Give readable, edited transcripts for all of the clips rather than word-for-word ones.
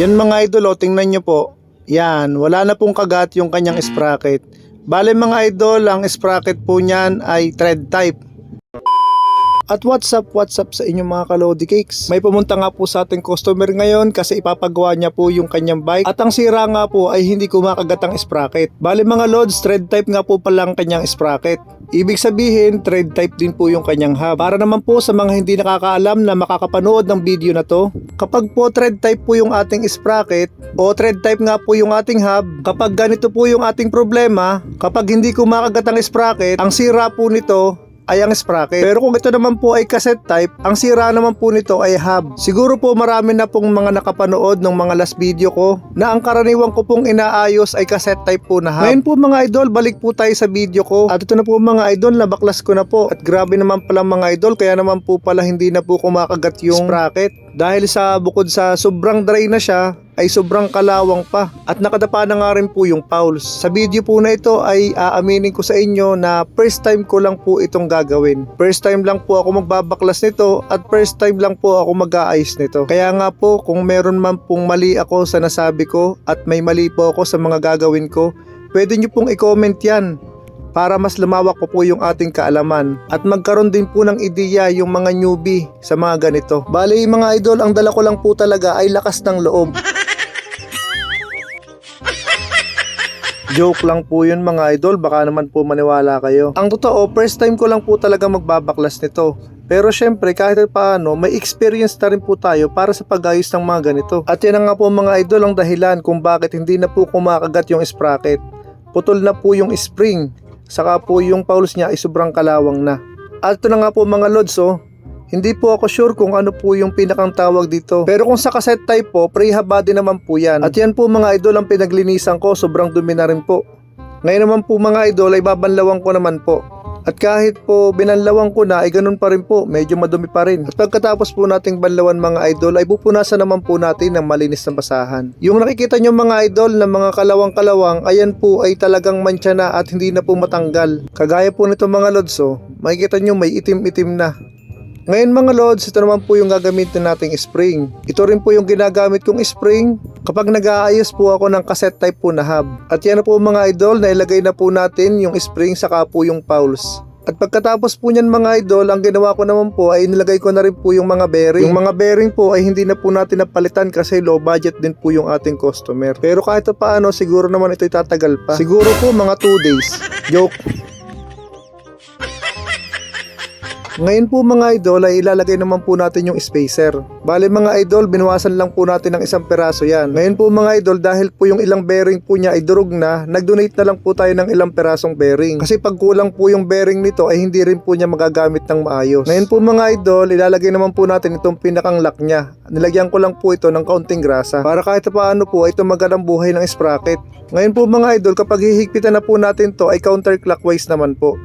Yan mga idol, tingnan nyo po. Yan, wala na pong kagat yung kanyang sprocket. Bale mga idol, ang sprocket po niyan ay thread type. At what's up sa inyong mga kalodi cakes? May pumunta nga po sa ating customer ngayon kasi ipapagawa niya po yung kanyang bike. At ang sira nga po ay hindi kumakagat ang sprocket. Bale mga lods, thread type nga po pala ang kanyang sprocket. Ibig sabihin, thread type din po yung kanyang hub. Para naman po sa mga hindi nakakaalam na makakapanood ng video na to, kapag po thread type po yung ating sprocket o thread type nga po yung ating hub, kapag ganito po yung ating problema, kapag hindi kumakagat ang sprocket, ang sira po nito ay ang sprocket. Pero kung ito naman po ay cassette type, ang sira naman po nito ay hub. Siguro po marami na pong mga nakapanood ng mga last video ko na ang karaniwan ko pong inaayos ay cassette type po na hub. Ngayon po mga idol, balik po tayo sa video ko. At ito na po mga idol, nabaklas ko na po. At grabe naman pala mga idol, kaya naman po pala hindi na po kumakagat yung sprocket. Dahil sa bukod sa sobrang dry na siya, ay sobrang kalawang pa at nakadapa na nga rin po yung fouls. Sa video po na ito ay aaminin ko sa inyo na first time ko lang po itong gagawin. First time lang po ako magbabaklas nito at first time lang po ako mag-aayos nito. Kaya nga po kung meron man pong mali ako sa nasabi ko at may mali po ako sa mga gagawin ko, pwede nyo pong i-comment yan para mas lumawak po yung ating kaalaman at magkaroon din po ng ideya yung mga newbie sa mga ganito. Bali mga idol, ang dala ko lang po talaga ay lakas ng loob. Joke lang po yun mga idol, baka naman po maniwala kayo. Ang totoo, first time ko lang po talaga magbabaklas nito. Pero syempre kahit paano, may experience na rin po tayo para sa pag-ayos ng mga ganito. At yan nga po mga idol ang dahilan kung bakit hindi na po kumakagat yung sprocket. Putol na po yung spring, saka po yung fouls niya ay sobrang kalawang na. At ito na nga po mga lods, hindi po ako sure kung ano po yung pinakang tawag dito. Pero kung sa cassette type po, pre-hub body naman po yan. At yan po mga idol ang pinaglinisan ko, sobrang dumi na rin po. Ngayon naman po mga idol ay babanlawan ko naman po. At kahit po binanlawan ko na ay ganun pa rin po, medyo madumi pa rin. At pagkatapos po nating banlawan mga idol ay pupunasan naman po natin ng malinis na basahan. Yung nakikita nyo mga idol na mga kalawang-kalawang, ayan po ay talagang mantsa na at hindi na po matanggal. Kagaya po nito mga lods, makikita nyo may itim-itim na. Ngayon mga lods, ito naman po yung gagamitin nating spring. Ito rin po yung ginagamit kong spring kapag nag-aayos po ako ng cassette type po na hub. At yan na po mga idol, nailagay na po natin yung spring saka po yung fouls. At pagkatapos po niyan mga idol, ang ginawa ko naman po ay nilagay ko na rin po yung mga bearing. Yung mga bearing po ay hindi na po natin napalitan kasi low budget din po yung ating customer. Pero kahit paano, siguro naman ito tatagal pa. Siguro po mga 2 days. Joke. Ngayon po mga idol ay ilalagay naman po natin yung spacer. Bale mga idol, binuwasan lang po natin ng 1 peraso yan. Ngayon po mga idol, dahil po yung ilang bearing po niya ay durog na, nag-donate na lang po tayo ng ilang perasong bearing. Kasi pag kulang po yung bearing nito ay hindi rin po niya magagamit ng maayos. Ngayon po mga idol, ilalagay naman po natin itong pinakang lock niya. Nilagyan ko lang po ito ng kaunting grasa para kahit paano po ay tumagal ang buhay ng sprocket. Ngayon po mga idol, kapag hihigpitan na po natin to ay counterclockwise naman po.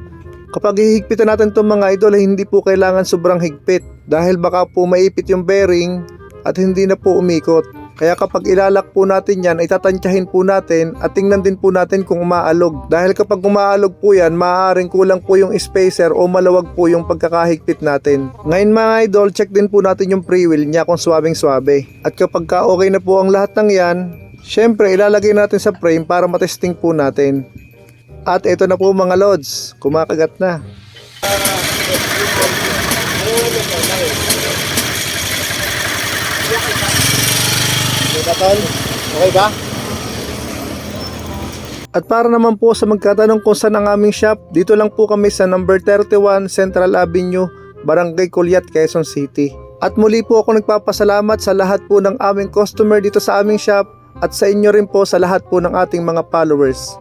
Kapag hihigpitan natin itong mga idol, hindi po kailangan sobrang higpit dahil baka po maipit yung bearing at hindi na po umikot. Kaya kapag ilalak po natin yan, ay tatansyahin po natin at tingnan din po natin kung umaalog. Dahil kapag umaalog po yan, maaaring kulang po yung spacer o malawag po yung pagkakahigpit natin. Ngayon mga idol, check din po natin yung pre-wheel niya kung swabing-swabe. At kapag okay na po ang lahat ng yan, syempre ilalagay natin sa frame para matesting po natin. At ito na po mga lods, kumakagat na. Okay ba? At para naman po sa magkatanong kung saan ang aming shop, dito lang po kami sa number 31 Central Avenue, Barangay Culiat, Quezon City. At muli po ako nagpapasalamat sa lahat po ng aming customer dito sa aming shop at sa inyo rin po sa lahat po ng ating mga followers.